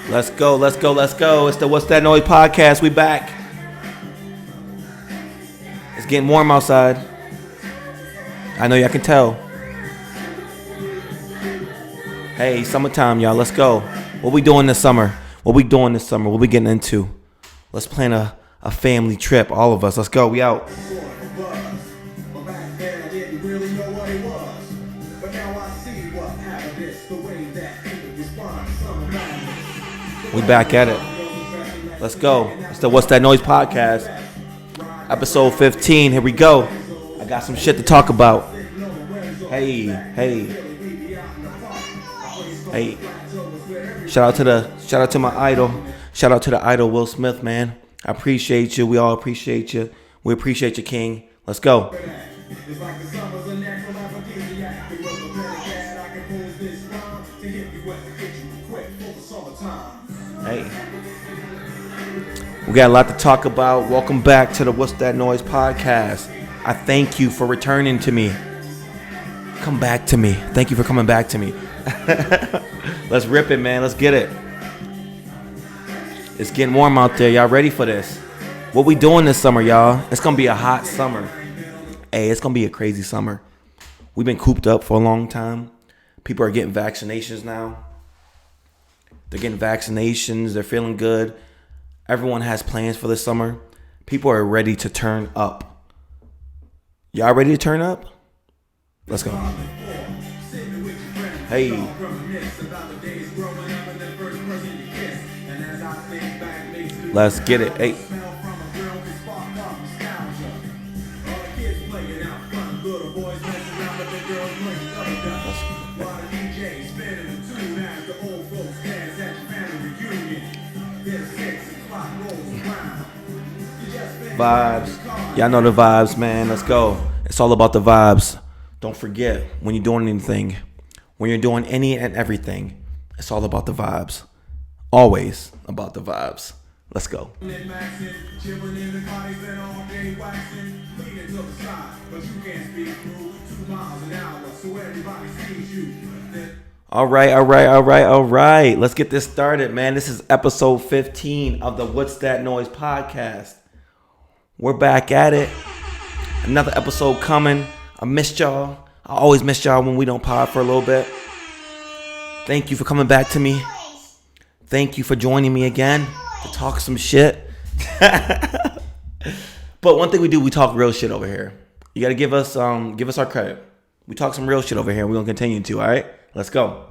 Let's go, let's go, let's go. It's the What's That Noise podcast. We back. It's getting warm outside. I know y'all can tell. Hey, summertime, y'all. Let's go. What we doing this summer? What we getting into? Let's plan a family trip. All of us. Let's go. We out. We back at it. Let's go. It's the What's That Noise podcast. Episode 15. Here we go. I got some shit to talk about. Hey. Shout out to my idol. Shout out to the idol Will Smith, man. I appreciate you. We all appreciate you. We appreciate you, King. Let's go. Hey, we got a lot to talk about. Welcome back to the What's That Noise podcast. I thank you for returning to me. Come back to me. Thank you for coming back to me. Let's rip it, man. Let's get it. It's getting warm out there. Y'all ready for this? What we doing this summer, y'all? It's going to be a hot summer. Hey, it's going to be a crazy summer. We've been cooped up for a long time. People are getting vaccinations now. They're getting vaccinations. They're feeling good. Everyone has plans for this summer. People are ready to turn up. Y'all ready to turn up? Let's go. Hey. Let's get it. Hey. Vibes. Y'all know the vibes, man. Let's go. It's all about the vibes. Don't forget, when you're doing anything, when you're doing any and everything, it's all about the vibes. Always about the vibes. Let's go. All right. Let's get this started, man. This is episode 15 of the What's That Noise podcast. We're back at it. Another episode coming. I missed y'all. I always miss y'all when we don't pod for a little bit. Thank you for coming back to me. Thank you for joining me again to talk some shit. But one thing we do, we talk real shit over here. You got to give us our credit. We talk some real shit over here. We're going to continue to, all right? Let's go.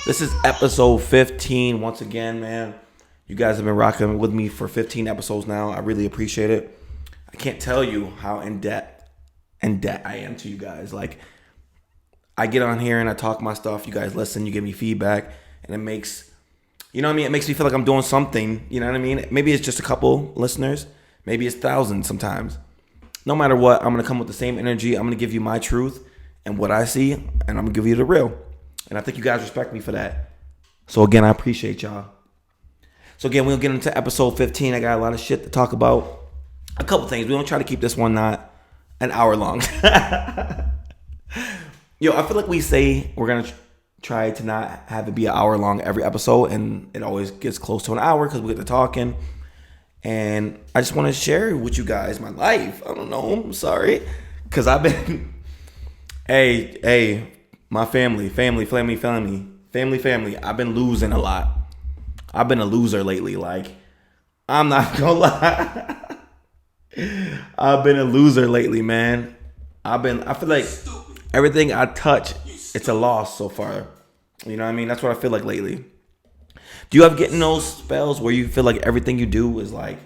This is episode 15. Once again, man, you guys have been rocking with me for 15 episodes now. I really appreciate it. I can't tell you how in debt I am to you guys. Like, I get on here and I talk my stuff. You guys listen, you give me feedback, and it makes, you know what I mean? It makes me feel like I'm doing something, you know what I mean? Maybe it's just a couple listeners. Maybe it's thousands sometimes. No matter what, I'm going to come with the same energy. I'm going to give you my truth and what I see, and I'm going to give you the real. And I think you guys respect me for that. So again, I appreciate y'all. So again, we'll get into episode 15. I got a lot of shit to talk about. A couple things. We're going to try to keep this one not an hour long. Yo, I feel like we say we're going to try to not have it be an hour long every episode, and it always gets close to an hour because we get to talking. And I just want to share with you guys my life. I don't know. I'm sorry. Because I've been... Hey, my family. I've been losing a lot. I've been a loser lately. Like, I'm not going to lie. I've been a loser lately, man. I feel like everything I touch, it's a loss so far. You know what I mean? That's what I feel like lately. Do you ever get in those spells where you feel like everything you do is like,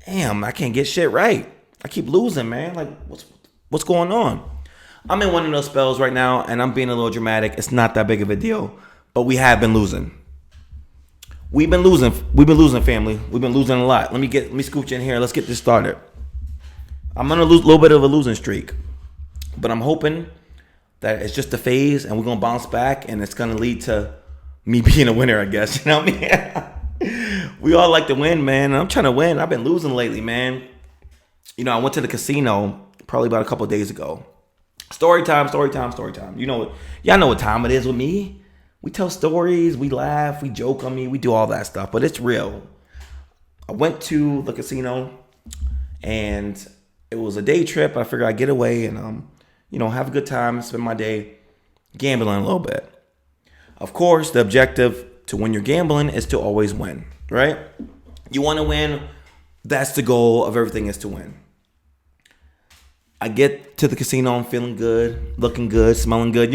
damn, I can't get shit right. I keep losing, man. Like, what's going on? I'm in one of those spells right now, and I'm being a little dramatic. It's not that big of a deal, but we have been losing. We've been losing, family. We've been losing a lot. Let me scooch in here. Let's get this started. I'm on a little bit of a losing streak, but I'm hoping that it's just a phase, and we're gonna bounce back, and it's gonna lead to me being a winner, I guess. You know what I mean? We all like to win, man. I'm trying to win. I've been losing lately, man. You know, I went to the casino probably about a couple of days ago. Story time. You know, y'all know what time it is with me. We tell stories, we laugh, we joke on me, we do all that stuff, but it's real. I went to the casino and it was a day trip. I figured I'd get away and, have a good time, spend my day gambling a little bit. Of course, the objective to when you're gambling is to always win, right? You want to win. That's the goal of everything, is to win. I get to the casino, I'm feeling good, looking good, smelling good,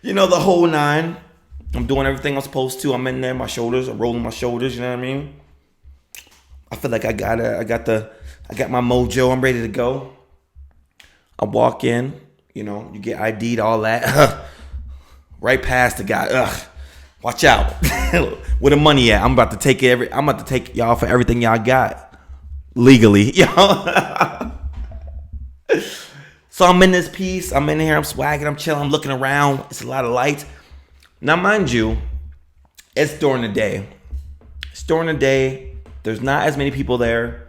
the whole nine. I'm doing everything I'm supposed to. I'm in there, my shoulders are rolling my shoulders, you know what I mean? I feel like I got my mojo, I'm ready to go. I walk in, you get ID'd, all that. Right past the guy. Watch out. Where the money at? I'm about to take y'all for everything y'all got. Legally. So I'm in this piece. I'm in here. I'm swagging. I'm chilling. I'm looking around. It's a lot of lights. Now, mind you, it's during the day. There's not as many people there.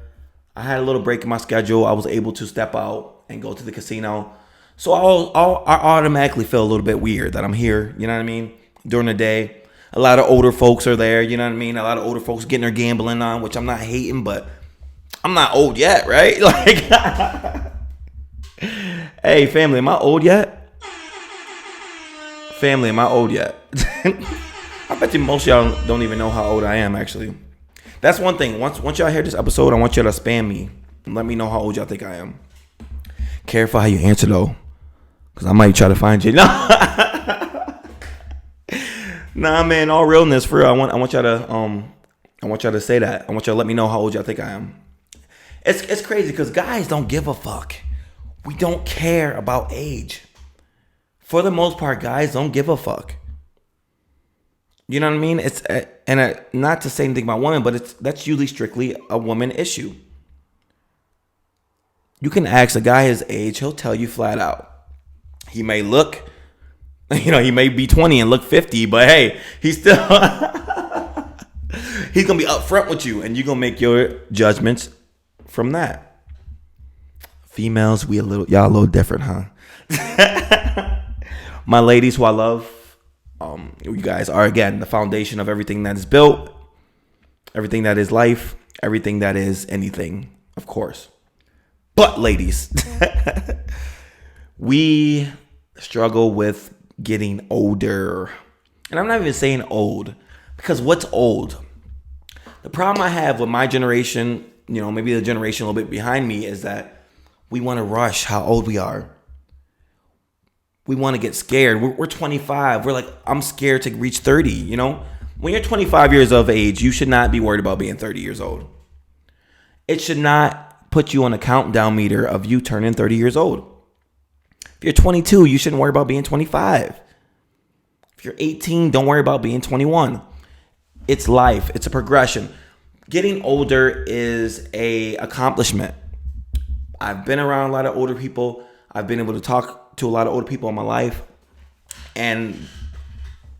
I had a little break in my schedule. I was able to step out and go to the casino. So I automatically feel a little bit weird that I'm here. You know what I mean? During the day. A lot of older folks are there. You know what I mean? A lot of older folks getting their gambling on, which I'm not hating, but I'm not old yet, right? Like, hey, family, am I old yet? Family, am I old yet? I bet you most of y'all don't even know how old I am, actually. That's one thing. Once y'all hear this episode, I want y'all to spam me and let me know how old y'all think I am. Careful how you answer, though, because I might try to find you. Nah, man, all realness, for real. I want y'all to say that. I want y'all to let me know how old y'all think I am. It's crazy because guys don't give a fuck. We don't care about age. For the most part, guys don't give a fuck. You know what I mean? Not to say anything about women, but that's usually strictly a woman issue. You can ask a guy his age, he'll tell you flat out. He may look, he may be 20 and look 50, but hey, he's still he's gonna be upfront with you, and you're gonna make your judgments from that. Females, y'all a little different, huh? My ladies who I love, you guys are, again, the foundation of everything that is built, everything that is life, everything that is anything, of course. But ladies, we struggle with getting older. And I'm not even saying old, because what's old? The problem I have with my generation, maybe the generation a little bit behind me, is that we want to rush how old we are. We want to get scared. We're 25. We're like, I'm scared to reach 30, When you're 25 years of age, you should not be worried about being 30 years old. It should not put you on a countdown meter of you turning 30 years old. If you're 22, you shouldn't worry about being 25. If you're 18, don't worry about being 21. It's life. It's a progression. Getting older is a accomplishment. I've been around a lot of older people. I've been able to talk to a lot of older people in my life. And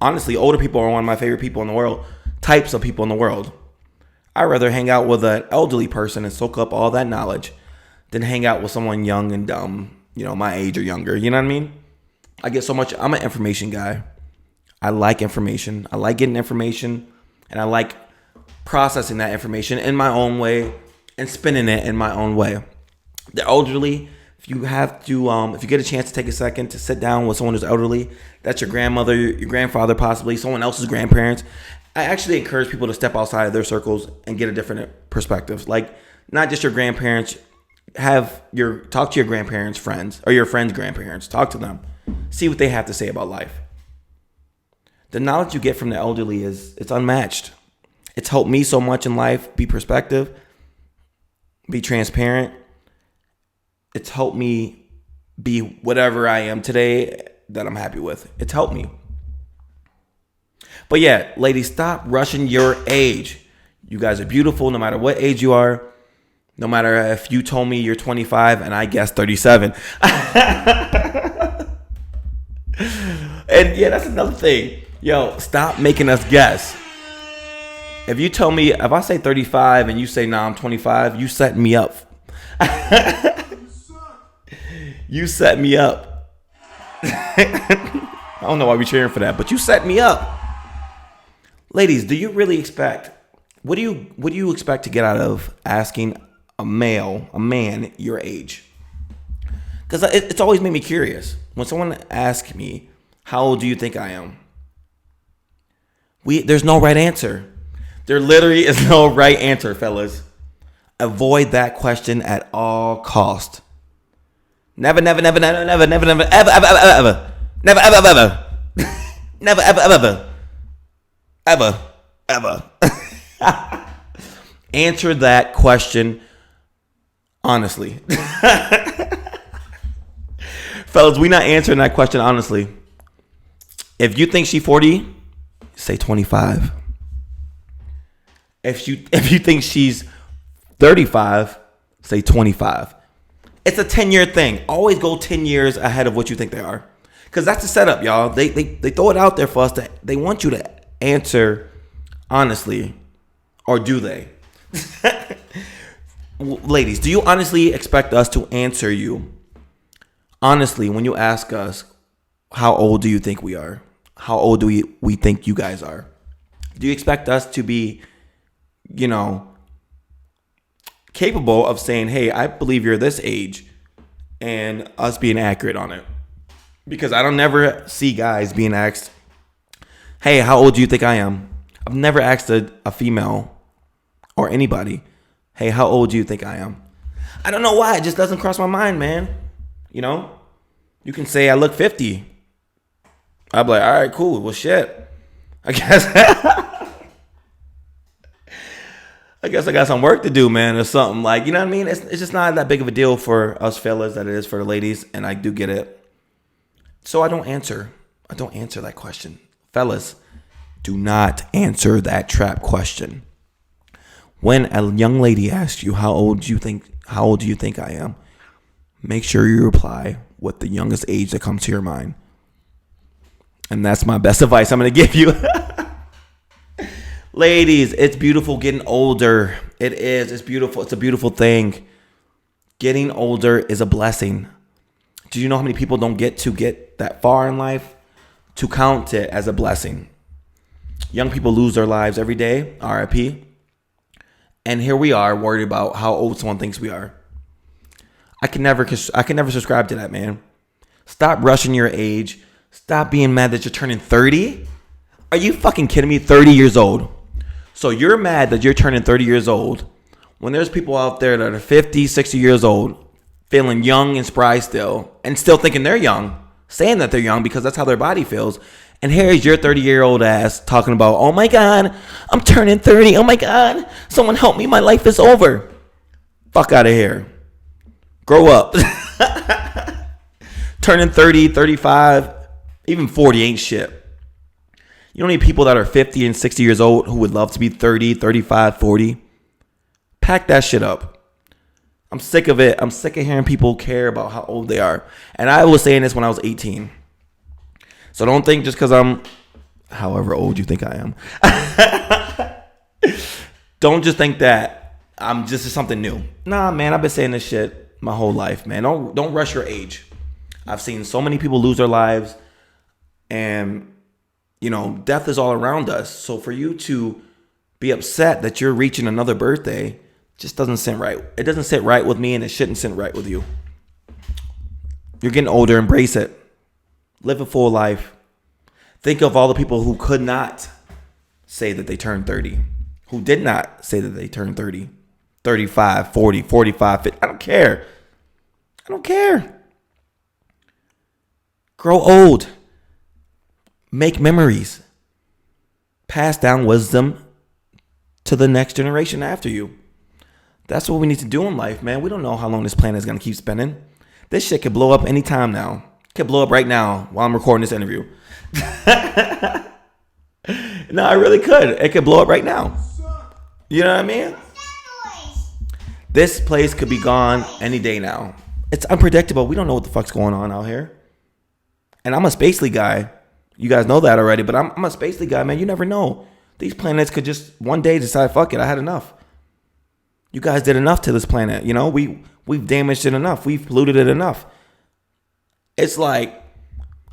honestly, older people are one of my favorite people in the world. Types of people in the world. I'd rather hang out with an elderly person and soak up all that knowledge than hang out with someone young and dumb, my age or younger. You know what I mean? I get so much. I'm an information guy. I like information. I like getting information, and I like processing that information in my own way and spinning it in my own way. The elderly, if you get a chance to take a second to sit down with someone who's elderly, that's your grandmother, your grandfather, possibly someone else's grandparents. I actually encourage people to step outside of their circles and get a different perspective. Like, not just your grandparents. Talk to your grandparents' friends or your friends' grandparents. Talk to them. See what they have to say about life. The knowledge you get from the elderly it's unmatched. It's helped me so much in life. Be perspective. Be transparent. It's helped me be whatever I am today that I'm happy with. It's helped me. But yeah, ladies, stop rushing your age. You guys are beautiful no matter what age you are. No matter if you told me you're 25 and I guessed 37. And yeah, that's another thing. Yo, stop making us guess. If I say 35 and you say, nah, I'm 25, you set me up. You set me up. I don't know why we're cheering for that, but you set me up. Ladies, do you really expect, what do you expect to get out of asking a man your age? Because it's always made me curious. When someone asks me, how old do you think I am? There's no right answer. There literally is no right answer, fellas. Avoid that question at all cost. Never, ever, ever, ever, answer that question honestly. Fellas, we not answering that question honestly. If you think she's 40, say 25. If you think she's 35, say 25. It's a 10-year thing. Always go 10 years ahead of what you think they are. Because that's the setup, y'all. They throw it out there for us. They want you to answer honestly. Or do they? Ladies, do you honestly expect us to answer you honestly when you ask us, how old do you think we are? How old do we think you guys are? Do you expect us to be, capable of saying, hey, I believe you're this age, and us being accurate on it? Because I don't never see guys being asked, hey, how old do you think I am? I've never asked a female or anybody, hey, how old do you think I am? I don't know why. It just doesn't cross my mind, man. You can say I look 50. I'll be like, all right, cool. Well, shit. I guess I got some work to do, man, or something. Like, you know what I mean? It's just not that big of a deal for us fellas that it is for the ladies, and I do get it. So I don't answer that question. Fellas, do not answer that trap question. When a young lady asks you, how old do you think I am? Make sure you reply with the youngest age that comes to your mind. And that's my best advice I'm going to give you. Ladies, it's beautiful getting older. It is. It's beautiful. It's a beautiful thing. Getting older is a blessing. Do you know how many people don't get that far in life to count it as a blessing? Young people lose their lives every day, RIP. And here we are worried about how old someone thinks we are. I can never subscribe to that, man. Stop rushing your age. Stop being mad that you're turning 30. Are you fucking kidding me? 30 years old. So you're mad that you're turning 30 years old when there's people out there that are 50, 60 years old, feeling young and spry still, and still thinking they're young, saying that they're young because that's how their body feels. And here is your 30-year-old ass talking about, oh my God, I'm turning 30. Oh my God, someone help me. My life is over. Fuck out of here. Grow up. Turning 30, 35, even 40 ain't shit. You don't need people that are 50 and 60 years old who would love to be 30, 35, 40. Pack that shit up. I'm sick of it. I'm sick of hearing people care about how old they are. And I was saying this when I was 18. So don't think just because I'm however old you think I am. Don't just think that I'm just something new. Nah, man, I've been saying this shit my whole life, man. Don't rush your age. I've seen so many people lose their lives, and death is all around us. So for you to be upset that you're reaching another birthday just doesn't sit right. It doesn't sit right with me, and it shouldn't sit right with you. You're getting older. Embrace it. Live a full life. Think of all the people who could not say that they turned 30, who did not say that they turned 30, 35, 40, 45, 50. I don't care. Grow old. Make memories. Pass down wisdom to the next generation after you. That's what we need to do in life, man. We don't know how long this planet is going to keep spinning. This shit could blow up anytime now. It could blow up right now while I'm recording this interview. No, I really could. It could blow up right now. You know what I mean? This place could be gone any day now. It's unpredictable. We don't know what the fuck's going on out here. And I'm a spacely guy. You guys know that already, but I'm a spacely guy, man. You never know. These planets could just one day decide, fuck it, I had enough. You guys did enough to this planet. We've damaged it enough. We've polluted it enough. It's like,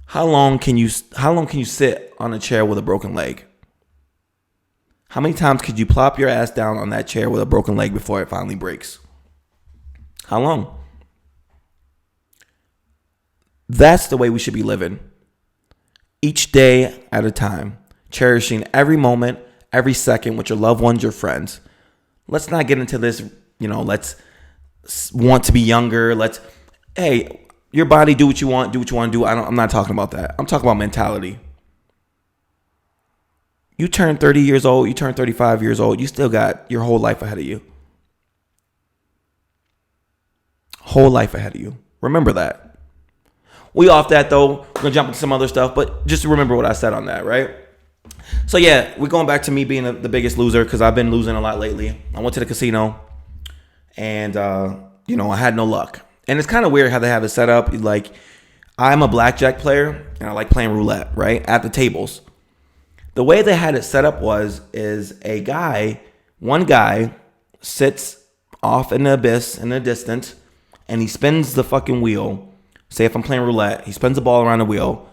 How long can you sit on a chair with a broken leg? How many times could you plop your ass down on that chair with a broken leg before it finally breaks? How long? That's the way we should be living. Each day at a time. Cherishing every moment, every second with your loved ones, your friends. Let's not get into this, let's want to be younger. Hey, your body, do what you want to do. I'm not talking about that. I'm talking about mentality. You turn 30 years old, you turn 35 years old, you still got your whole life ahead of you. Whole life ahead of you. Remember that. We off that though. We're gonna jump into some other stuff, but just remember what I said on that, right? So yeah, we're going back to me being the biggest loser because I've been losing a lot lately. I went to the casino and I had no luck. And it's kind of weird how they have it set up. Like, I'm a blackjack player and I like playing roulette, right? At the tables. The way they had it set up is one guy sits off in the abyss in the distance and he spins the fucking wheel. Say if I'm playing roulette, he spins the ball around the wheel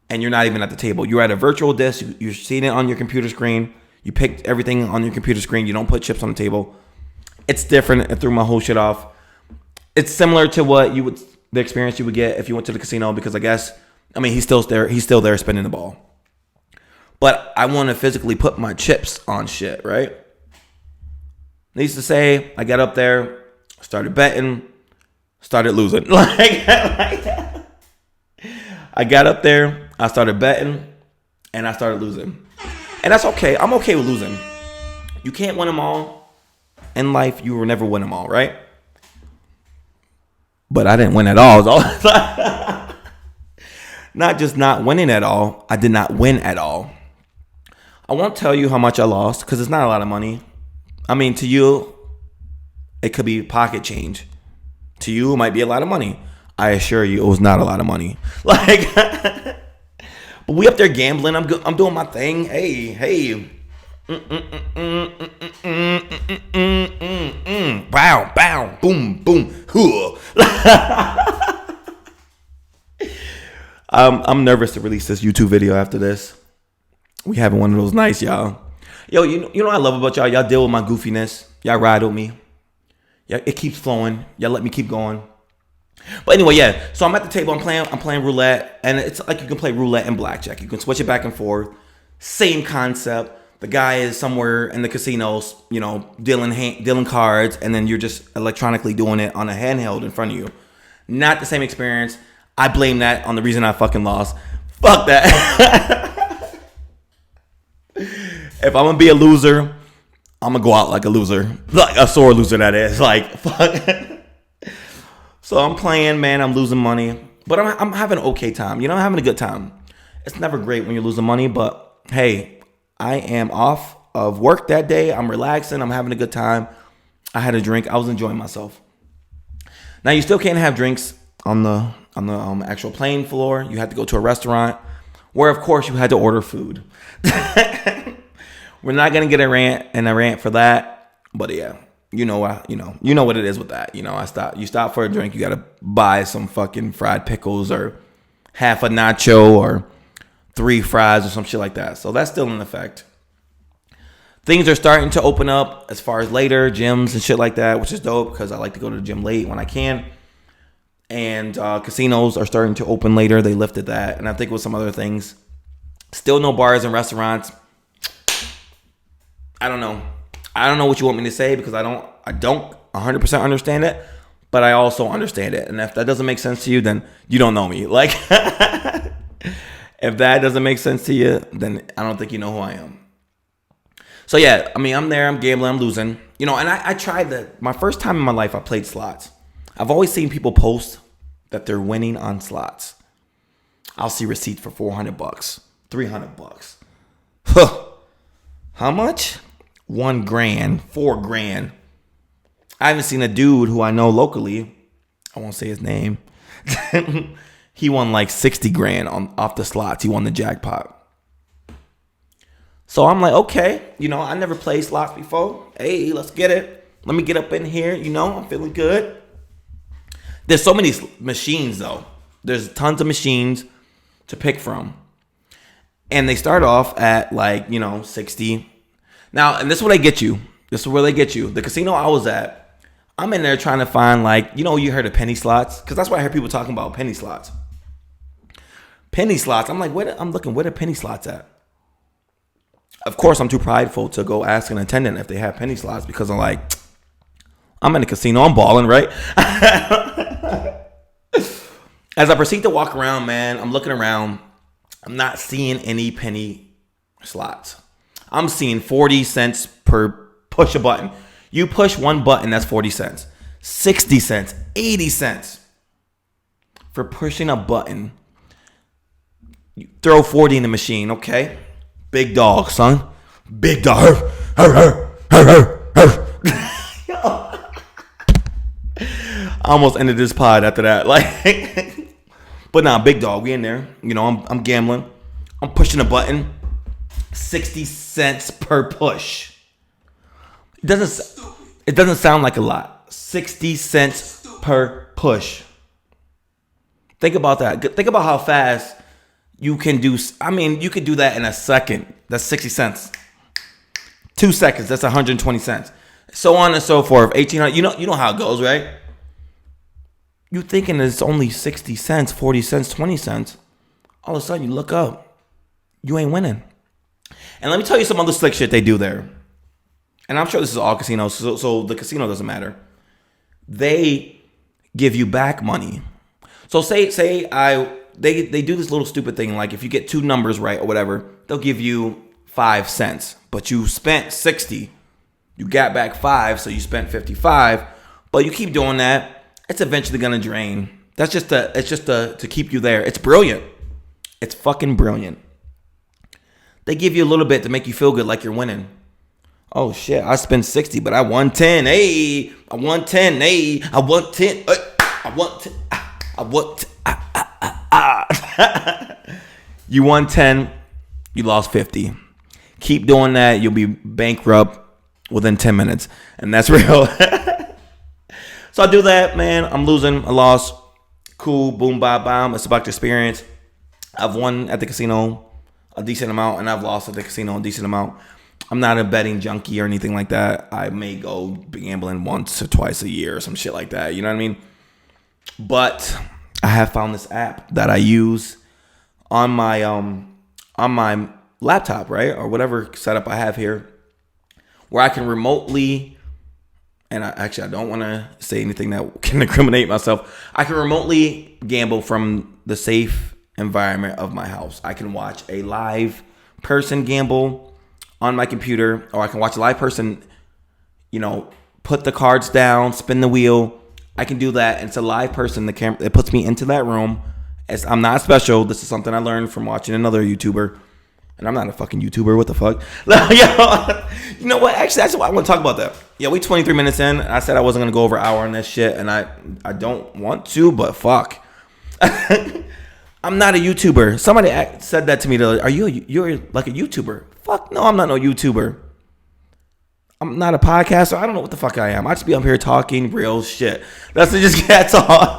and you're not even at the table. You're at a virtual disc. You're seeing it on your computer screen. You picked everything on your computer screen. You don't put chips on the table. It's different. It threw my whole shit off. It's similar to the experience you would get if you went to the casino because he's still there spinning the ball. But I want to physically put my chips on shit, right? Needless to say, I got up there, started betting, started losing. I got up there, I started betting, and I started losing. And that's okay. I'm okay with losing. You can't win them all. In life, you will never win them all, right? But I didn't win at all. Not just not winning at all. I did not win at all. I won't tell you how much I lost because it's not a lot of money. I mean, to you, it could be pocket change. To you, it might be a lot of money. I assure you, it was not a lot of money. But we up there gambling. I'm doing my thing. Hey. Bow, bow, boom, boom. I'm nervous to release this YouTube video after this. We having one of those nights, y'all. Yo, you know what I love about y'all? Y'all deal with my goofiness. Y'all ride with me. Yeah, it keeps flowing. Y'all let me keep going. But anyway, yeah. So I'm at the table. I'm playing roulette, and it's like you can play roulette and blackjack. You can switch it back and forth. Same concept. The guy is somewhere in the casinos, dealing cards, and then you're just electronically doing it on a handheld in front of you. Not the same experience. I blame that on the reason I fucking lost. Fuck that. If I'm gonna be a loser, I'm gonna go out like a loser, like a sore loser. That is like fuck. So I'm playing, man. I'm losing money, but I'm having an okay time. I'm having a good time. It's never great when you're losing money, but hey, I am off of work that day. I'm relaxing. I'm having a good time. I had a drink. I was enjoying myself. Now you still can't have drinks on the actual playing floor. You had to go to a restaurant where, of course, you had to order food. We're not gonna get a rant for that, but yeah, you know what it is with that. You stop for a drink, you gotta buy some fucking fried pickles or half a nacho or 3 fries or some shit like that. So that's still in effect. Things are starting to open up as far as later gyms and shit like that, which is dope because I like to go to the gym late when I can. And casinos are starting to open later. They lifted that, and I think with some other things. Still no bars and restaurants. I don't know what you want me to say because I don't 100% understand it, but I also understand it. And if that doesn't make sense to you, then you don't know me. Like, if that doesn't make sense to you, then I don't think you know who I am. So yeah, I'm there, I'm gambling, I'm losing. And I tried that. My first time in my life, I played slots. I've always seen people post that they're winning on slots. I'll see receipts for $400, $300. Huh. How much? $1,000, $4,000. I haven't seen a dude who I know locally. I won't say his name. He won like $60,000 off the slots. He won the jackpot. So I'm like, okay, I never played slots before. Hey, let's get it. Let me get up in here. I'm feeling good. There's so many machines though. There's tons of machines. to pick from. And they start off at like, 60. Now, and this is where they get you. The casino I was at, I'm in there trying to find like, you heard of penny slots? Because that's why I hear people talking about penny slots. Penny slots. I'm like, where the penny slots at? Of course, I'm too prideful to go ask an attendant if they have penny slots because I'm like, I'm in a casino, I'm balling, right? As I proceed to walk around, man, I'm looking around. I'm not seeing any penny slots. I'm seeing 40 cents per push a button. You push one button, that's 40 cents. 60 cents, 80 cents for pushing a button. You throw 40 in the machine, okay? Big dog, son. Big dog. I almost ended this pod after that. But nah, big dog. We in there. I'm gambling. I'm pushing a button. 60 cents per push. It doesn't sound like a lot. 60 cents per push. Think about that. Think about how fast you can do. You could do that in a second. That's 60 cents. 2 seconds. That's 120 cents. So on and so forth. 1800. You know how it goes, right? You thinking it's only 60 cents, 40 cents, 20 cents. All of a sudden you look up. You ain't winning. And let me tell you some other slick shit they do there. And I'm sure this is all casinos, so the casino doesn't matter. They give you back money. So they do this little stupid thing, like if you get two numbers right or whatever, they'll give you 5 cents. But you spent 60. You got back 5, so you spent 55. But you keep doing that. It's eventually gonna drain. It's just to keep you there. It's brilliant. It's fucking brilliant. They give you a little bit to make you feel good, like you're winning. Oh shit! I spent 60, but I won 10. Hey, I won 10. Hey, I won 10. I won 10. I won 10. You won 10. You lost 50. Keep doing that. You'll be bankrupt within 10 minutes, and that's real. So I do that, man. I'm losing. I lost. Cool. Boom, bye, bam. It's about the experience. I've won at the casino a decent amount, and I've lost at the casino a decent amount. I'm not a betting junkie or anything like that. I may go gambling once or twice a year or some shit like that. You know what I mean? But I have found this app that I use on my laptop, right? Or whatever setup I have here, where I can remotely. And I don't want to say anything that can incriminate myself. I can remotely gamble from the safe environment of my house. I can watch a live person gamble on my computer, or I can watch a live person, put the cards down, spin the wheel. I can do that. And it's a live person. The camera, it puts me into that room. I'm not special. This is something I learned from watching another YouTuber. And I'm not a fucking YouTuber. What the fuck? You know what? Actually, that's why I want to talk about that. Yeah, we 23 minutes in. I said I wasn't going to go over an hour on this shit. And I don't want to, but fuck. I'm not a YouTuber. Somebody said that to me. You're like a YouTuber. Fuck no, I'm not no YouTuber. I'm not a podcaster. I don't know what the fuck I am. I just be up here talking real shit. That's all.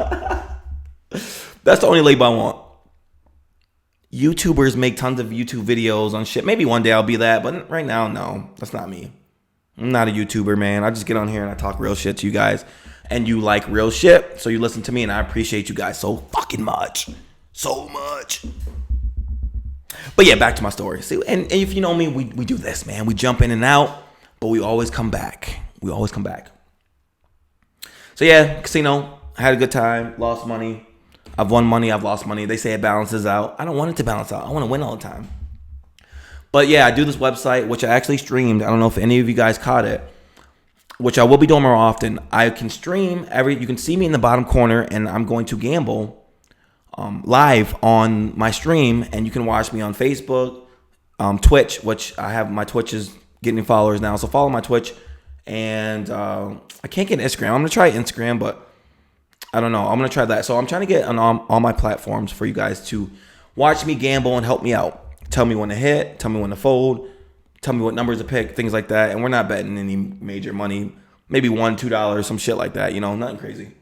That's the only label I want. YouTubers make tons of YouTube videos on shit. Maybe one day I'll be that, but right now, no. That's not me. I'm not a YouTuber, man. I just get on here and I talk real shit to you guys. And you like real shit, so you listen to me, and I appreciate you guys so fucking much. So much. But yeah, back to my story. See, and if you know me, we do this, man. We jump in and out, but we always come back. So yeah, casino. I had a good time. Lost money. I've won money, I've lost money. They say it balances out. I don't want it to balance out. I want to win all the time. But yeah, I do this website, which I actually streamed. I don't know if any of you guys caught it, which I will be doing more often. I can stream you can see me in the bottom corner, and I'm going to gamble live on my stream, and you can watch me on Facebook, Twitch, which I have. My Twitch is getting followers now, so follow my Twitch. And I can't get Instagram. I'm going to try Instagram, but I don't know. I'm going to try that. So I'm trying to get on all my platforms for you guys to watch me gamble and help me out. Tell me when to hit. Tell me when to fold. Tell me what numbers to pick. Things like that. And we're not betting any major money. Maybe $1, $2, some shit like that. Nothing crazy.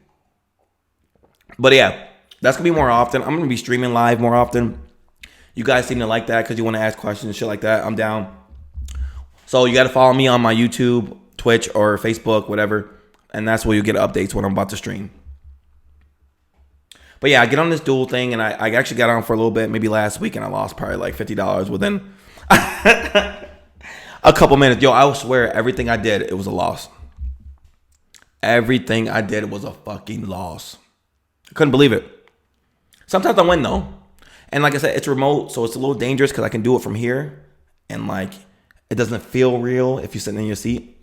But yeah, that's going to be more often. I'm going to be streaming live more often. You guys seem to like that because you want to ask questions and shit like that. I'm down. So you got to follow me on my YouTube, Twitch, or Facebook, whatever. And that's where you get updates when I'm about to stream. But yeah, I get on this dual thing, and I actually got on for a little bit, maybe last week, and I lost probably like $50 within a couple minutes. Yo, I will swear, everything I did, it was a loss. Everything I did was a fucking loss. I couldn't believe it. Sometimes I win, though. And like I said, it's remote, so it's a little dangerous because I can do it from here. And like, it doesn't feel real if you're sitting in your seat.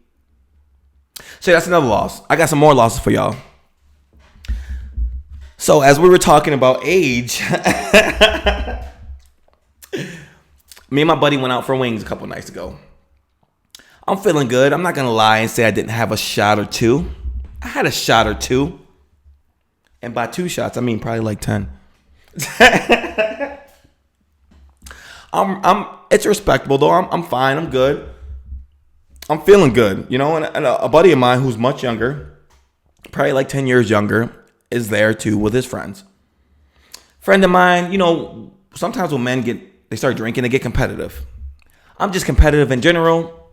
So that's another loss. I got some more losses for y'all. So as we were talking about age, me and my buddy went out for wings a couple nights ago. I'm feeling good. I'm not going to lie and say I didn't have a shot or two. I had a shot or two. And by 2 shots, I mean probably like 10. It's respectable though. I'm fine. I'm good. I'm feeling good, you know. And a buddy of mine who's much younger, probably like 10 years younger, is there too with his friends. Friend of mine, you know, sometimes when men they start drinking, they get competitive. I'm just competitive in general.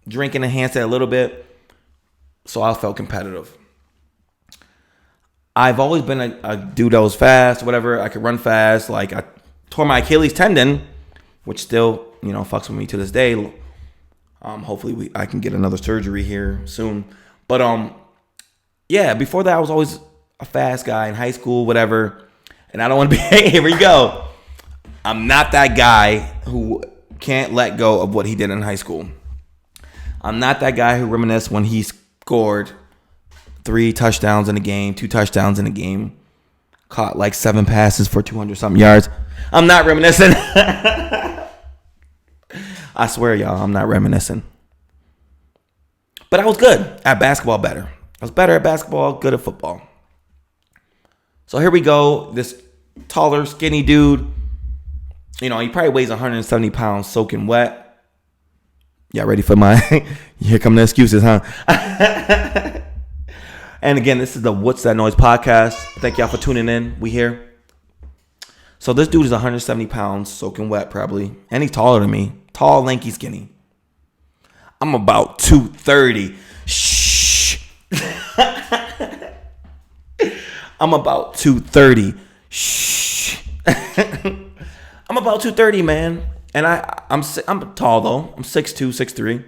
Drinking enhanced it a little bit, so I felt competitive. I've always been a dude that was fast, whatever. I could run fast. Like, I tore my Achilles tendon, which still, you know, fucks with me to this day. Hopefully I can get another surgery here soon. But yeah, before that I was always a fast guy in high school, whatever. And I don't want to be, hey, here we go. I'm not that guy who can't let go of what he did in high school. I'm not that guy who reminisces when he scored 3 touchdowns in a game, 2 touchdowns in a game, caught like 7 passes for 200 something yards. I'm not reminiscing. I swear, y'all, I'm not reminiscing. But I was good at basketball, better. I was better at basketball, good at football. So here we go. This taller, skinny dude, you know, he probably weighs 170 pounds, soaking wet. Y'all ready for my, here come the excuses, huh? And again, this is the What's That Noise podcast. Thank y'all for tuning in. We here. So this dude is 170 pounds, soaking wet probably. And he's taller than me. Tall, lanky, skinny. I'm about 230. Shh. I'm about 230. Shh. I'm about 230, man. And I'm tall though. I'm 6'2", 6'3".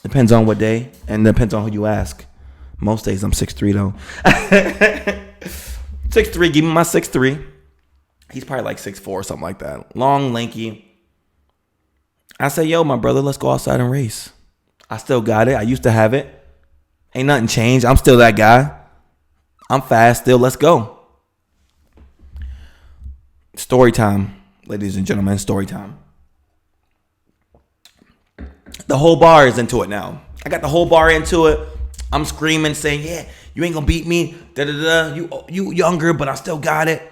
Depends on what day, and depends on who you ask. Most days I'm 6'3" though. 6'3", give me my 6'3". He's probably like 6'4", something like that. Long, lanky. I say, yo, my brother, let's go outside and race. I still got it. I used to have it. Ain't nothing changed. I'm still that guy. I'm fast still. Let's go. Story time, ladies and gentlemen. Story time. The whole bar is into it now. I got the whole bar into it. I'm screaming, saying, yeah, you ain't gonna beat me. Da-da-da. You younger, but I still got it.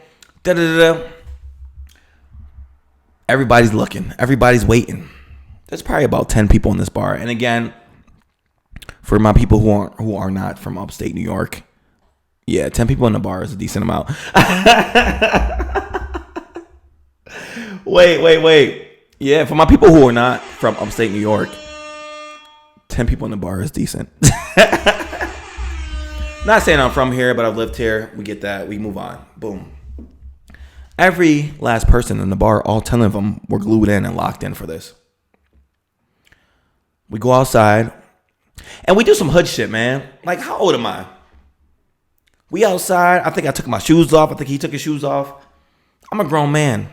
Da-da-da. Everybody's looking. Everybody's waiting. There's probably about 10 people in this bar. And again, for my people who are not from upstate New York, yeah, 10 people in the bar is a decent amount. Wait. Yeah, for my people who are not from upstate New York, 10 people in the bar is decent. Not saying I'm from here, but I've lived here. We get that. We move on. Boom. Every last person in the bar, all 10 of them were glued in and locked in for this. We go outside and we do some hood shit, man. Like, how old am I? We outside. I think I took my shoes off. I think he took his shoes off. I'm a grown man.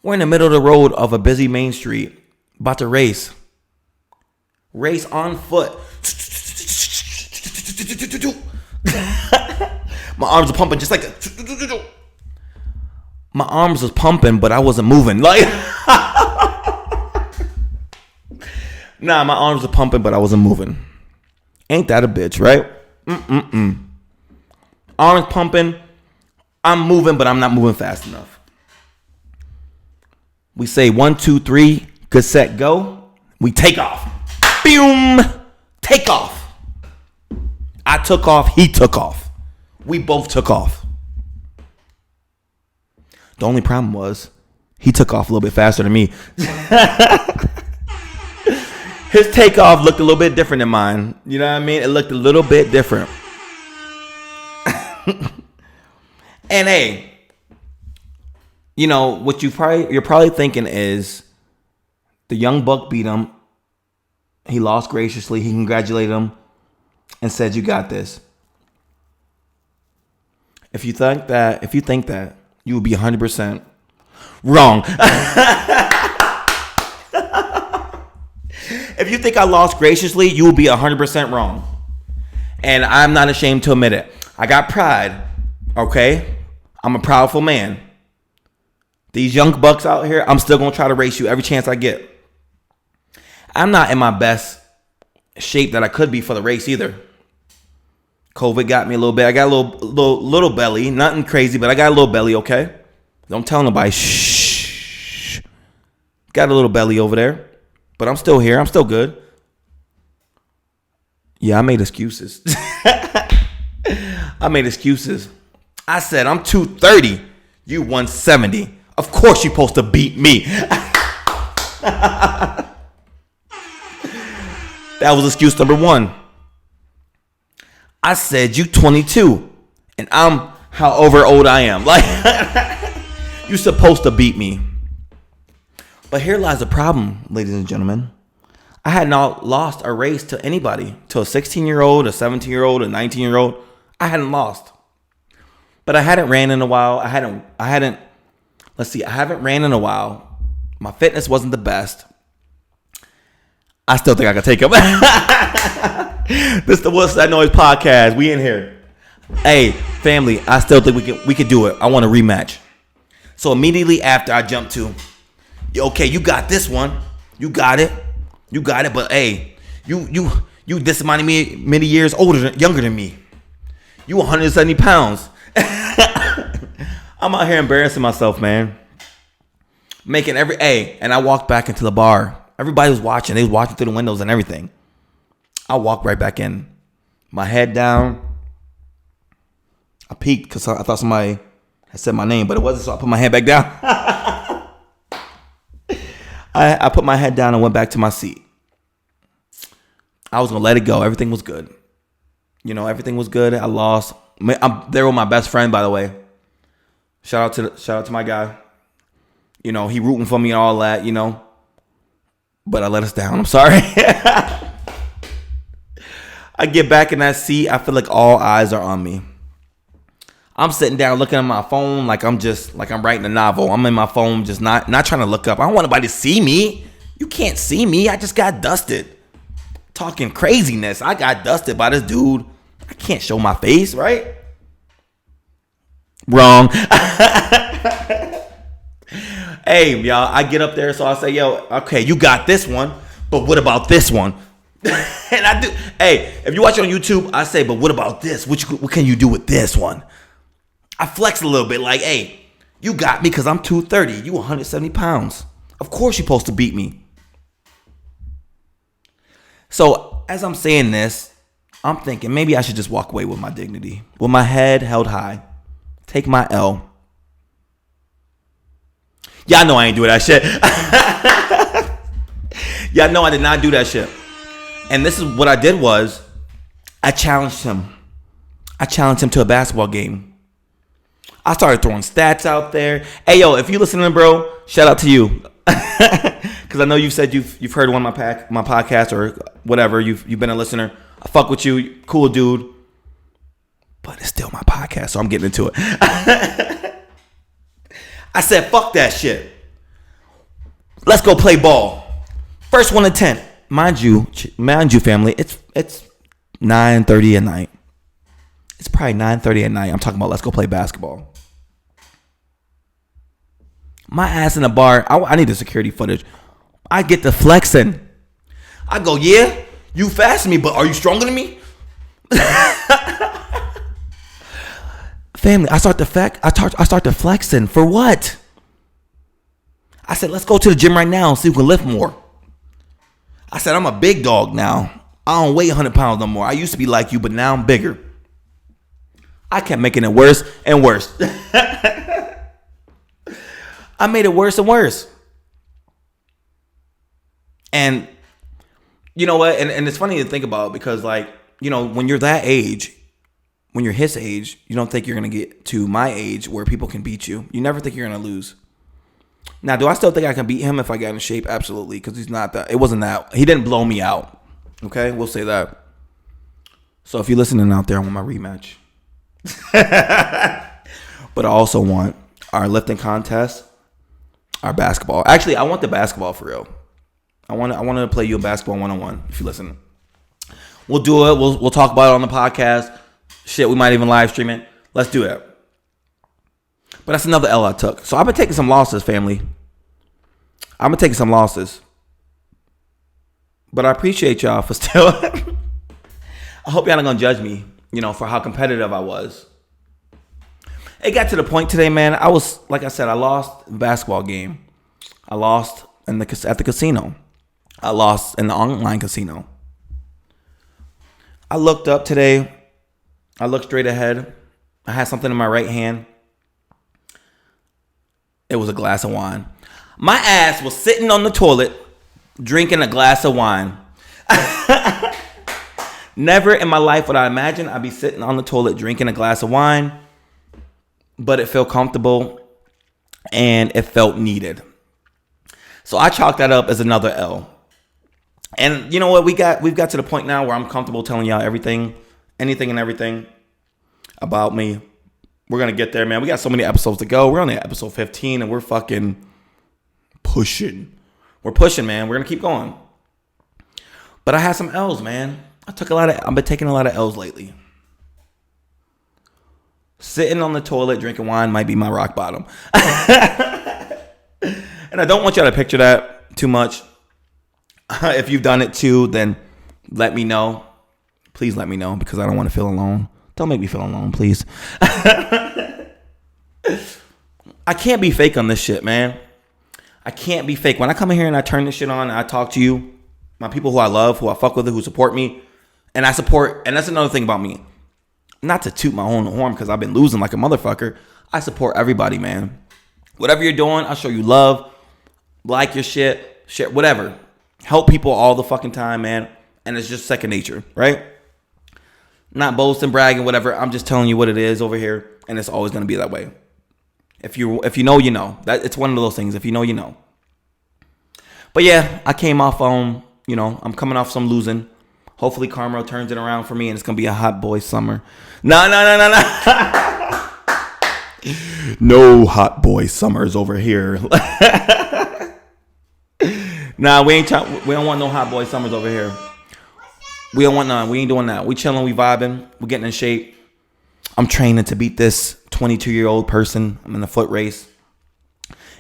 We're in the middle of the road of a busy main street, about to race. Race on foot. My arms are pumping just like that. My arms was pumping, but I wasn't moving. Like, nah, my arms were pumping, but I wasn't moving. Ain't that a bitch, right? Arms pumping. I'm moving, but I'm not moving fast enough. We say 1, 2, 3, good, set, go. We take off. Boom. Take off. I took off. He took off. We both took off. The only problem was he took off a little bit faster than me. His takeoff looked a little bit different than mine. You know what I mean? It looked a little bit different. And hey, you know what you're probably thinking is the young buck beat him. He lost graciously. He congratulated him and said, "You got this." If you think that, you will be 100% wrong. If you think I lost graciously, you will be 100% wrong. And I'm not ashamed to admit it. I got pride, okay? I'm a proudful man. These young bucks out here, I'm still going to try to race you every chance I get. I'm not in my best shape that I could be for the race either. COVID got me a little bit. I got a little belly. Nothing crazy, but I got a little belly, okay? Don't tell nobody. Shh. Got a little belly over there. But I'm still here. I'm still good. Yeah, I made excuses. I made excuses. I said, I'm 230. You 170. Of course you're supposed to beat me. That was excuse number one. I said, you 22. And I'm however old I am. Like, you're supposed to beat me. But here lies the problem, ladies and gentlemen. I had not lost a race to anybody. To a 16-year-old, a 17-year-old, a 19-year-old. I hadn't lost. But I hadn't ran in a while. I haven't ran in a while. My fitness wasn't the best. I still think I can take him. This is the What's That Noise podcast. We in here. Hey, family, I still think we could do it. I want a rematch. So immediately after I jumped to, okay, you got this one. You got it. But hey, you this many years younger than me. You 170 pounds. I'm out here embarrassing myself, man. And I walked back into the bar. Everybody was watching. They was watching through the windows and everything. I walked right back in. My head down. I peeked because I thought somebody had said my name, but it wasn't, so I put my head back down. I put my head down and went back to my seat. I was going to let it go. Everything was good. Everything was good. I lost. I'm there with my best friend, by the way. Shout out to my guy. He rooting for me and all that, But I let us down. I'm sorry. I get back in that seat. I feel like all eyes are on me. I'm sitting down looking at my phone like I'm writing a novel. I'm in my phone just not trying to look up. I don't want nobody to see me. You can't see me. I just got dusted. Talking craziness. I got dusted by this dude. I can't show my face, right? Wrong. Hey, y'all, I get up there, so I say, yo, okay, you got this one, but what about this one? And I do. Hey, if you watch it on YouTube, I say, but what about this? What can you do with this one? I flex a little bit like, hey, you got me because I'm 230. You 170 pounds. Of course you're supposed to beat me. So as I'm saying this, I'm thinking maybe I should just walk away with my dignity, with my head held high. Take my L. Y'all know I ain't do that shit. Y'all know I did not do that shit. And this is what I did was I challenged him. To a basketball game. I started throwing stats out there. Hey, yo, if you listening, bro, shout out to you. Because I know you said you've heard one of my podcasts or whatever. You've been a listener. I fuck with you. Cool dude. But it's still my podcast, so I'm getting into it. I said, fuck that shit. Let's go play ball. First one to 10. Mind you, family, it's 9:30 at night. It's probably 9:30 at night. I'm talking about let's go play basketball. My ass in the bar. I need the security footage. I get the flexing. I go, yeah, you faster than me, but are you stronger than me? Family, I start to flexing. For what? I said, let's go to the gym right now and see who can lift more. I said, I'm a big dog now. I don't weigh 100 pounds no more. I used to be like you, but now I'm bigger. I kept making it worse and worse. I made it worse and worse. And you know what? And it's funny to think about because, like, you know, when you're that age, when you're his age, you don't think you're going to get to my age where people can beat you. You never think you're going to lose. Now, do I still think I can beat him if I get in shape? Absolutely, because he's not that. It wasn't that. He didn't blow me out. Okay? We'll say that. So if you're listening out there, I want my rematch. But I also want our lifting contest, our basketball. Actually, I want the basketball for real. I want to play you a basketball 1-on-1 if you listen. We'll do it. We'll talk about it on the podcast. Shit, we might even live stream it. Let's do it. But that's another L I took. So I've been taking some losses, family. I've been taking some losses. But I appreciate y'all for still. I hope y'all not going to judge me, you know, for how competitive I was. It got to the point today, man. I was, like I said, I lost the basketball game. I lost at the casino. I lost in the online casino. I looked up today. I looked straight ahead. I had something in my right hand. It was a glass of wine. My ass was sitting on the toilet drinking a glass of wine. Never in my life would I imagine I'd be sitting on the toilet drinking a glass of wine. But it felt comfortable and it felt needed. So I chalked that up as another L. And you know what? We've got to the point now where I'm comfortable telling y'all everything, anything and everything about me. We're going to get there, man. We got so many episodes to go. We're on episode 15 and we're fucking pushing. We're pushing, man. We're going to keep going. But I had some L's, man. I've been taking a lot of L's lately. Sitting on the toilet drinking wine might be my rock bottom. And I don't want y'all to picture that too much. If you've done it too, then let me know. Please let me know because I don't want to feel alone. Don't make me feel alone, please. I can't be fake on this shit, man. I can't be fake. When I come in here and I turn this shit on and I talk to you, my people who I love, who I fuck with, who support me, and that's another thing about me. Not to toot my own horn because I've been losing like a motherfucker. I support everybody, man. Whatever you're doing, I'll show you love. Like your shit, share, whatever. Help people all the fucking time, man. And it's just second nature, right? Not boasting, bragging, whatever. I'm just telling you what it is over here, and it's always gonna be that way. If you know, you know. That it's one of those things. If you know, you know. But yeah, I came off I'm coming off some losing. Hopefully karma turns it around for me, and it's gonna be a hot boy summer. No. No hot boy summers over here. Nah, we don't want no hot boy summers over here. We don't want none. We ain't doing that. We chilling, we vibing, we getting in shape. I'm training to beat this 22-year-old person. I'm in the foot race.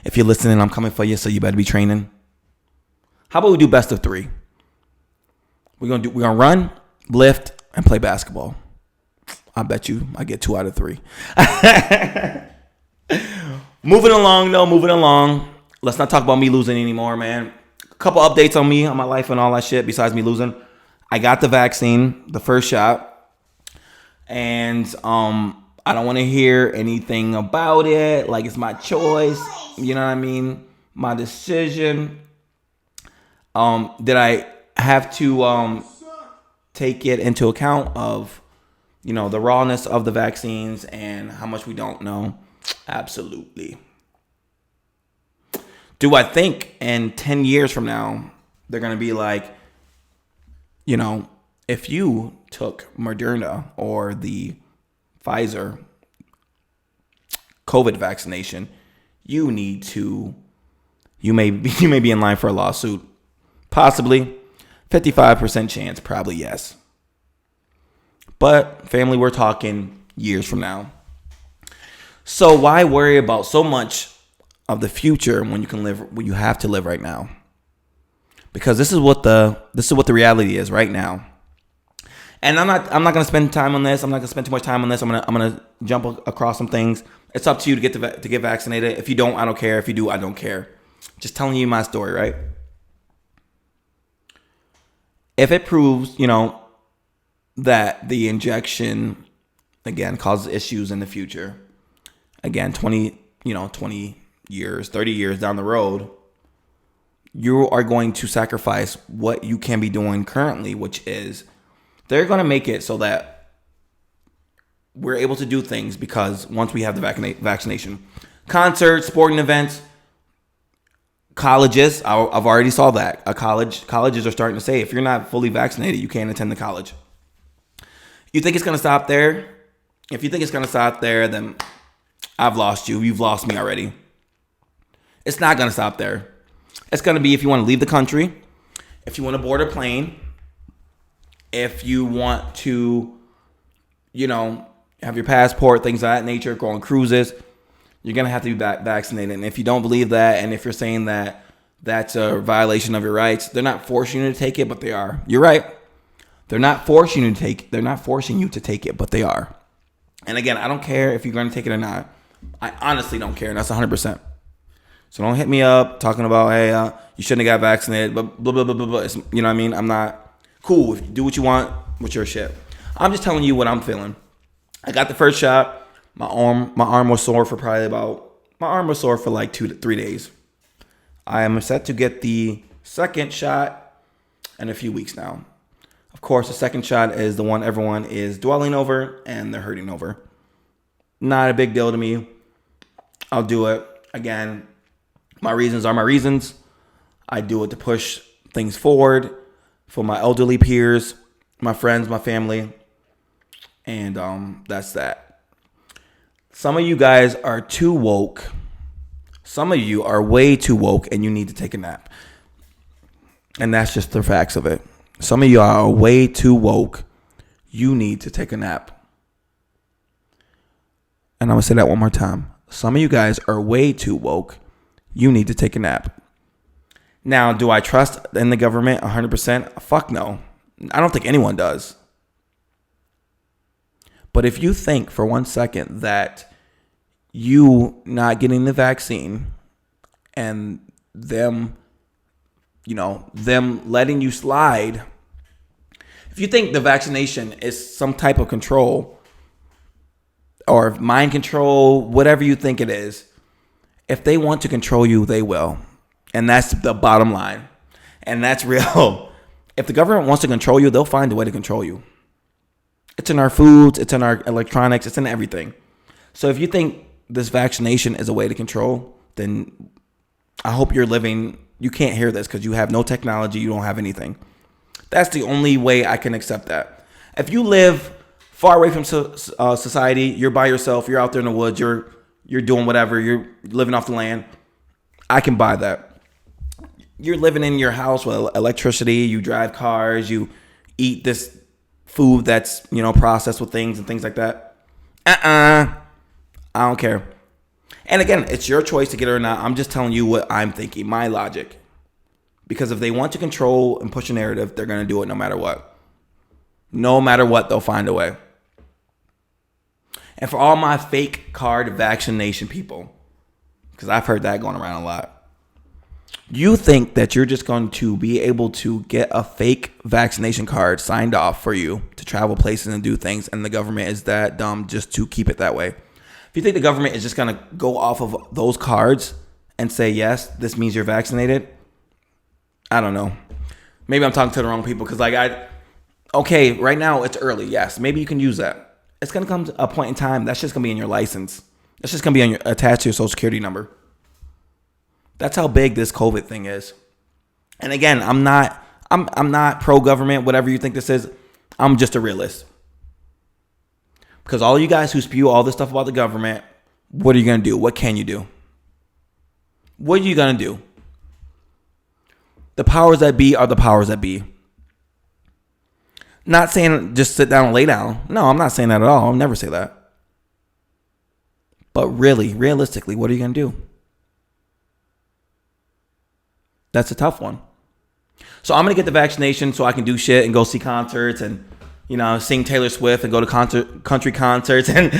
If you're listening, I'm coming for you, so you better be training. How about we do best of 3? We're gonna run, lift, and play basketball. I bet you I get 2 out of 3. Moving along. Let's not talk about me losing anymore, man. A couple updates on me, on my life and all that shit besides me losing. I got the vaccine, the first shot. And I don't want to hear anything about it. Like it's my choice. You know what I mean? My decision. Did I have to take it into account of, the rawness of the vaccines and how much we don't know? Absolutely. Do I think in 10 years from now, they're going to be like, if you took Moderna or the Pfizer COVID vaccination, you may be in line for a lawsuit. Possibly. 55% chance, probably yes. But family, we're talking years from now. So why worry about so much of the future when you have to live right now? Because this is what the reality is right now. And I'm not going to spend time on this. I'm not going to spend too much time on this. I'm going to jump across some things. It's up to you to get vaccinated. If you don't, I don't care. If you do, I don't care. Just telling you my story, right? If it proves, that the injection again causes issues in the future, again, 20 years, 30 years down the road, you are going to sacrifice what you can be doing currently, which is they're going to make it so that we're able to do things because once we have the vaccination, concerts, sporting events, colleges, I've already saw that. Colleges are starting to say if you're not fully vaccinated, you can't attend the college. You think it's going to stop there? If you think it's going to stop there, then I've lost you. You've lost me already. It's not going to stop there. It's going to be if you want to leave the country, if you want to board a plane, if you want to, have your passport, things of that nature, go on cruises, you're going to have to be vaccinated. And if you don't believe that, and if you're saying that that's a violation of your rights, they're not forcing you to take it, but they are. You're right. They're not forcing you to take it, but they are. And again, I don't care if you're going to take it or not. I honestly don't care. And that's 100%. So don't hit me up talking about, hey, you shouldn't have got vaccinated, but blah, blah, blah, blah, blah. You know what I mean? I'm not cool. If you do what you want with your shit. I'm just telling you what I'm feeling. I got the first shot. My arm was sore for like 2 to 3 days. I am set to get the second shot in a few weeks now. Of course, the second shot is the one everyone is dwelling over and they're hurting over. Not a big deal to me. I'll do it. Again, my reasons are my reasons. I do it to push things forward for my elderly peers, my friends, my family. And that's that. Some of you guys are too woke. Some of you are way too woke and you need to take a nap. And that's just the facts of it. Some of you are way too woke. You need to take a nap. And I'm going to say that one more time. Some of you guys are way too woke. You need to take a nap. Now, do I trust in the government 100%? Fuck no. I don't think anyone does. But if you think for 1 second that you not getting the vaccine and them letting you slide, if you think the vaccination is some type of control or mind control, whatever you think it is, if they want to control you, they will. And that's the bottom line. And that's real. If the government wants to control you, they'll find a way to control you. It's in our foods, it's in our electronics, it's in everything. So if you think this vaccination is a way to control, then I hope you're living, you can't hear this because you have no technology, you don't have anything. That's the only way I can accept that. If you live far away from society, you're by yourself, you're out there in the woods, you're doing whatever, you're living off the land, I can buy that. You're living in your house with electricity, you drive cars, you eat this food that's, processed with things and things like that. I don't care. And again, it's your choice to get it or not. I'm just telling you what I'm thinking, my logic. Because if they want to control and push a narrative, they're going to do it no matter what. No matter what, they'll find a way. And for all my fake card vaccination people, because I've heard that going around a lot. You think that you're just going to be able to get a fake vaccination card signed off for you to travel places and do things, and the government is that dumb just to keep it that way. If you think the government is just going to go off of those cards and say, yes, this means you're vaccinated, I don't know. Maybe I'm talking to the wrong people because okay, right now it's early. Yes, maybe you can use that. It's going to come to a point in time that's just going to be in your license. It's just going to be attached to your social security number. That's how big this COVID thing is. And again, I'm not pro-government, whatever you think this is. I'm just a realist. Because all you guys who spew all this stuff about the government, what are you going to do? What can you do? What are you going to do? The powers that be are the powers that be. Not saying just sit down and lay down. No, I'm not saying that at all. I'll never say that. But really, realistically, what are you going to do? That's a tough one. So I'm going to get the vaccination so I can do shit and go see concerts and, sing Taylor Swift and go to country concerts and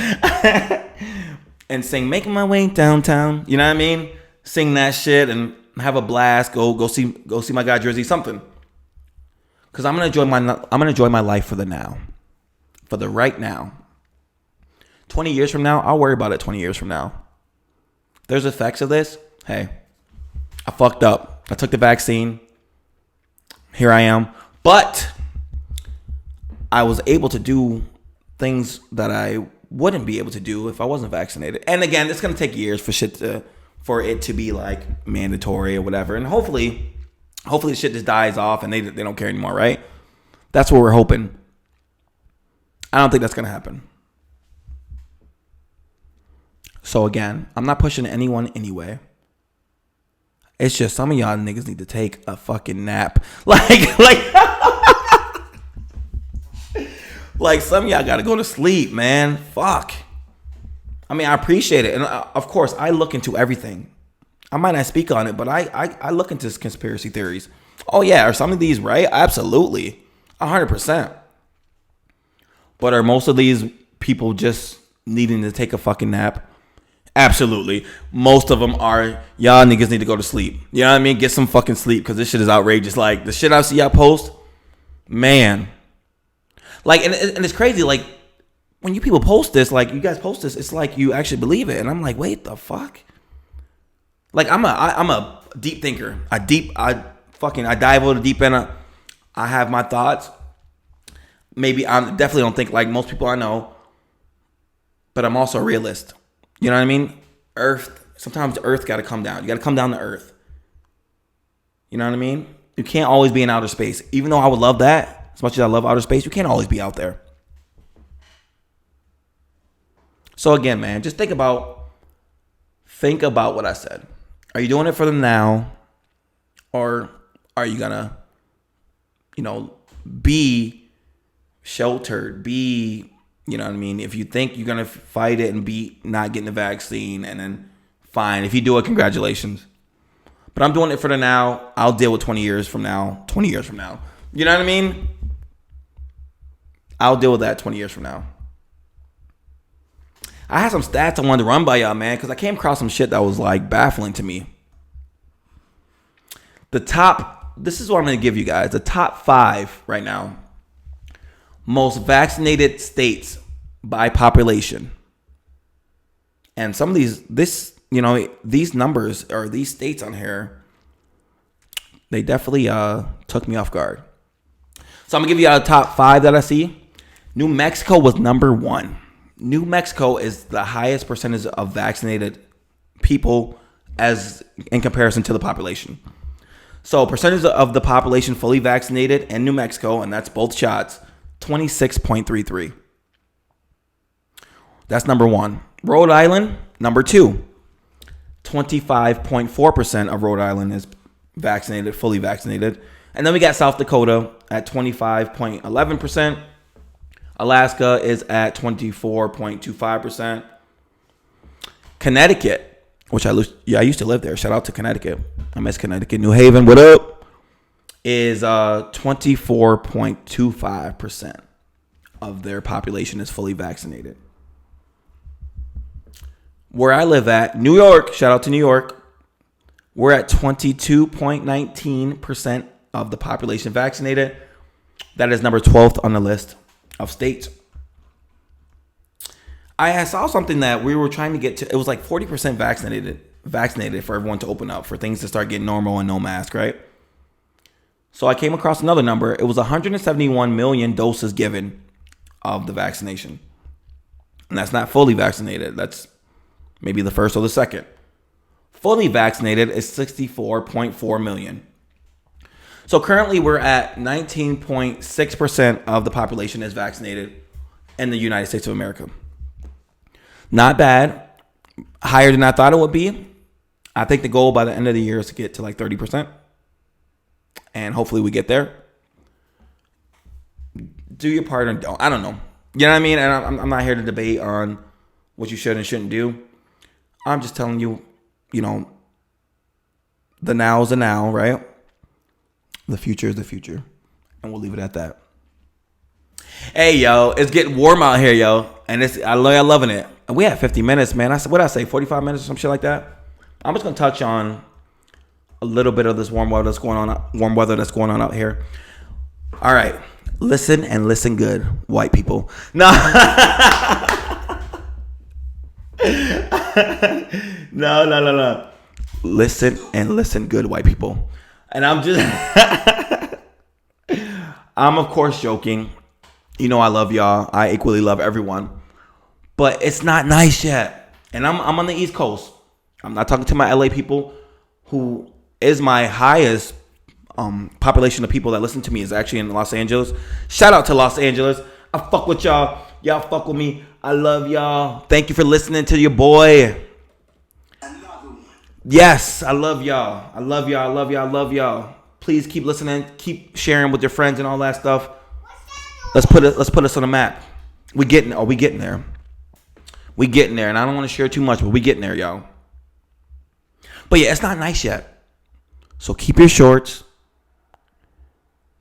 and sing Making My Way Downtown. You know what I mean? Sing that shit and have a blast. Go see my guy Jersey, something. Because I'm going to enjoy my life for the now. For the right now. 20 years from now, I'll worry about it 20 years from now. there's effects of this. Hey, I fucked up. I took the vaccine. Here I am. But I was able to do things that I wouldn't be able to do if I wasn't vaccinated. And again, it's going to take years for it to be like mandatory or whatever. And hopefully shit just dies off and they don't care anymore, right? That's what we're hoping. I don't think that's going to happen. So again, I'm not pushing anyone anyway. It's just some of y'all niggas need to take a fucking nap. Like some of y'all got to go to sleep, man. Fuck. I mean, I appreciate it. And of course, I look into everything. I might not speak on it, but I look into conspiracy theories. Oh, yeah. Are some of these right? Absolutely. 100%. But are most of these people just needing to take a fucking nap? Absolutely. Most of them are, y'all niggas need to go to sleep. You know what I mean? Get some fucking sleep because this shit is outrageous. Like, the shit I see y'all post, man. Like, and it's crazy. Like, when you people post this, like, you guys post this, it's like you actually believe it. And I'm like, wait, the fuck? Like, I'm a deep thinker. I dive over the deep end. I have my thoughts. Maybe I definitely don't think like most people I know. But I'm also a realist. You know what I mean? Sometimes the earth got to come down. You got to come down to earth. You know what I mean? You can't always be in outer space. Even though I would love that, as much as I love outer space, you can't always be out there. So again, man, just think about what I said. Are you doing it for the now? Or are you going to, be sheltered, you know what I mean? If you think you're going to fight it and be not getting the vaccine, and then fine. If you do it, congratulations. But I'm doing it for the now. I'll deal with 20 years from now. 20 years from now. You know what I mean? I'll deal with that 20 years from now. I had some stats I wanted to run by y'all, man, because I came across some shit that was like baffling to me. This is what I'm going to give you guys. The top 5 right now. Most vaccinated states by population. And some of these numbers or these states on here, they definitely took me off guard. So I'm going to give you the top 5 that I see. New Mexico was number 1. New Mexico is the highest percentage of vaccinated people as in comparison to the population. So percentage of the population fully vaccinated in New Mexico, and that's both shots, 26.33. That's number 1. Rhode Island, number 2. 25.4% of Rhode Island is vaccinated, fully vaccinated. And then we got South Dakota at 25.11%. Alaska is at 24.25%. Connecticut, which I used to live there. Shout out to Connecticut. I miss Connecticut. New Haven, what up? Is 24.25% of their population is fully vaccinated. Where I live at, New York, shout out to New York, we're at 22.19% of the population vaccinated. That is number 12th on the list of states. I saw something that we were trying to get to. It was like 40% vaccinated for everyone to open up, for things to start getting normal and no mask, right? So I came across another number. It was 171 million doses given of the vaccination. And that's not fully vaccinated. That's maybe the first or the second. Fully vaccinated is 64.4 million. So currently we're at 19.6% of the population is vaccinated in the United States of America. Not bad. Higher than I thought it would be. I think the goal by the end of the year is to get to like 30%. And hopefully we get there. Do your part or don't. I don't know. You know what I mean? And I'm not here to debate on what you should and shouldn't do. I'm just telling you, the now is the now, right? The future is the future. And we'll leave it at that. Hey, yo, it's getting warm out here, yo. And I'm loving it. And we had 50 minutes, man. What did I say? 45 minutes or some shit like that? I'm just going to touch on a little bit of this warm weather that's going on out here. All right. Listen and listen good, white people. No. No. Listen and listen good, white people. And I'm just... I'm, of course, joking. You know I love y'all. I equally love everyone. But it's not nice yet. And I'm on the East Coast. I'm not talking to my LA people, who is my highest population of people that listen to me is actually in Los Angeles. Shout out to Los Angeles. I fuck with y'all. Y'all fuck with me. I love y'all. Thank you for listening to your boy. Yes, I love y'all. I love y'all. I love y'all. I love y'all. Please keep listening. Keep sharing with your friends and all that stuff. Let's put us on the map. We getting there. We getting there. And I don't want to share too much, but we getting there, y'all. But yeah, it's not nice yet. So keep your shorts.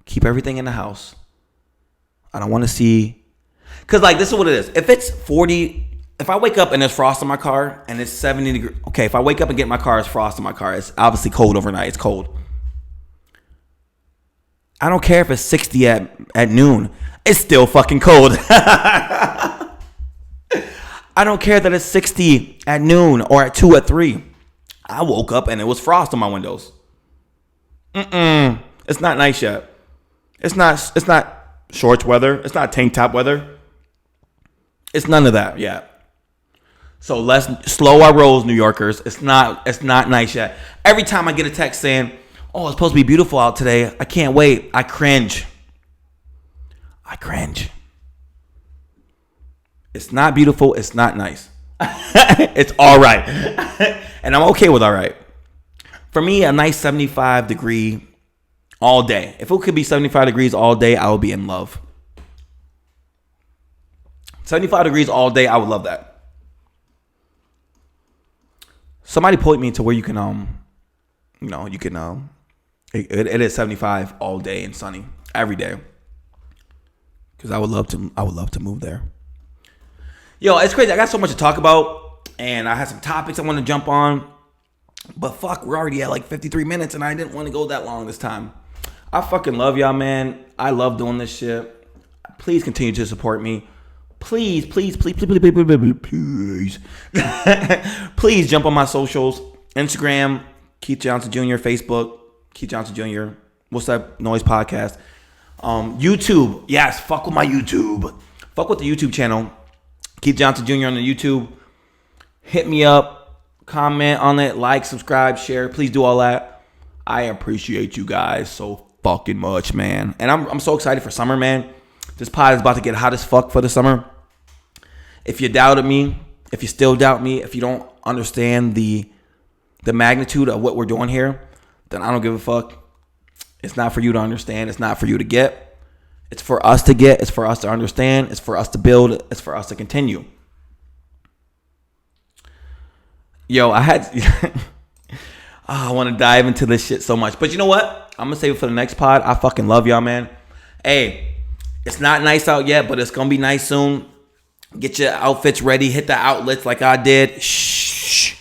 Keep everything in the house. I don't want to see. Because, like, this is what it is. If it's 40, if I wake up and there's frost in my car and it's 70 degrees. Okay, if I wake up and get in my car, it's frost in my car. It's obviously cold overnight. It's cold. I don't care if it's 60 at noon. It's still fucking cold. I don't care that it's 60 at noon or at 2 at 3. I woke up and it was frost on my windows. It's not nice yet. It's not shorts weather. It's not tank top weather. It's none of that yet. So let's slow our rolls, New Yorkers. It's not nice yet. Every time I get a text saying, "Oh, it's supposed to be beautiful out today. I can't wait." I cringe. It's not beautiful. It's not nice. It's all right. And I'm okay with all right. For me, a nice 75 degree all day. If it could be 75 degrees all day, I would be in love. 75 degrees all day, I would love that. Somebody point me to where you can, it is 75 all day and sunny every day. Because I would love to move there. Yo, it's crazy. I got so much to talk about, and I had some topics I want to jump on. But fuck, we're already at like 53 minutes, and I didn't want to go that long this time. I fucking love y'all, man. I love doing this shit. Please continue to support me. Please. Please jump on my socials. Instagram, Keith Johnson Jr., Facebook, Keith Johnson Jr., What's That Noise Podcast. YouTube, yes, fuck with my YouTube. Fuck with the YouTube channel. Keith Johnson Jr. on the YouTube. Hit me up. Comment on it. Like, subscribe, share. Please do all that. I appreciate you guys so fucking much, man. And I'm so excited for summer, man. This pod is about to get hot as fuck for the summer. If you doubted me, if you still doubt me, if you don't understand the magnitude of what we're doing here, then I don't give a fuck. It's not for you to understand. It's not for you to get. It's for us to get. It's for us to understand. It's for us to build. It's for us to continue. Yo, I want to dive into this shit so much. But you know what? I'm going to save it for the next pod. I fucking love y'all, man. Hey, it's not nice out yet, but it's going to be nice soon. Get your outfits ready. Hit the outlets like I did. Shh.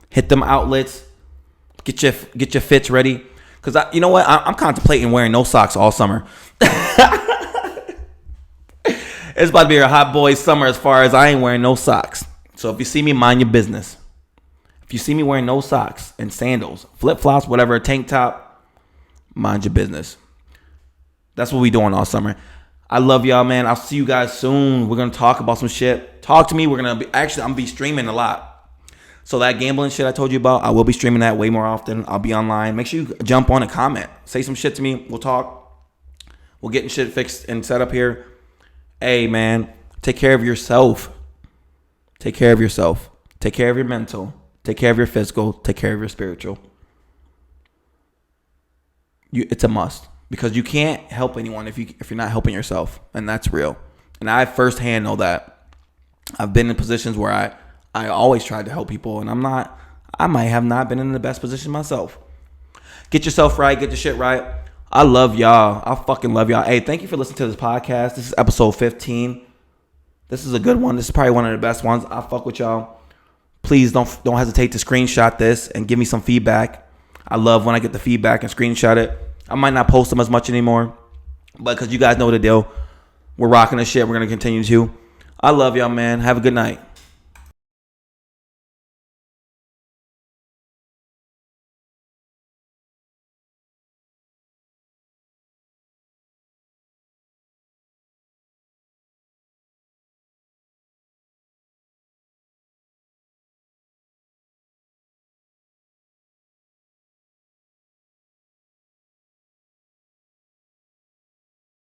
Hit them outlets. Get your fits ready. Because you know what? I'm contemplating wearing no socks all summer. It's about to be a hot boy summer as far as I ain't wearing no socks. So if you see me, mind your business. If you see me wearing no socks and sandals, flip-flops, whatever, a tank top, mind your business. That's what we doing all summer. I love y'all, man. I'll see you guys soon. We're going to talk about some shit. Talk to me. I'm going to be streaming a lot. So that gambling shit I told you about, I will be streaming that way more often. I'll be online. Make sure you jump on and comment. Say some shit to me. We'll talk. We'll get shit fixed and set up here. Hey, man, take care of yourself. Take care of yourself. Take care of your mental. Take care of your physical. Take care of your spiritual. It's a must. Because you can't help anyone if you're not helping yourself. And that's real. And I firsthand know that. I've been in positions where I always tried to help people. And I might have not been in the best position myself. Get yourself right. Get your shit right. I love y'all. I fucking love y'all. Hey, thank you for listening to this podcast. This is episode 15. This is a good one. This is probably one of the best ones. I fuck with y'all. Please don't hesitate to screenshot this and give me some feedback. I love when I get the feedback and screenshot it. I might not post them as much anymore, but because you guys know the deal, we're rocking this shit. We're going to continue to. I love y'all, man. Have a good night.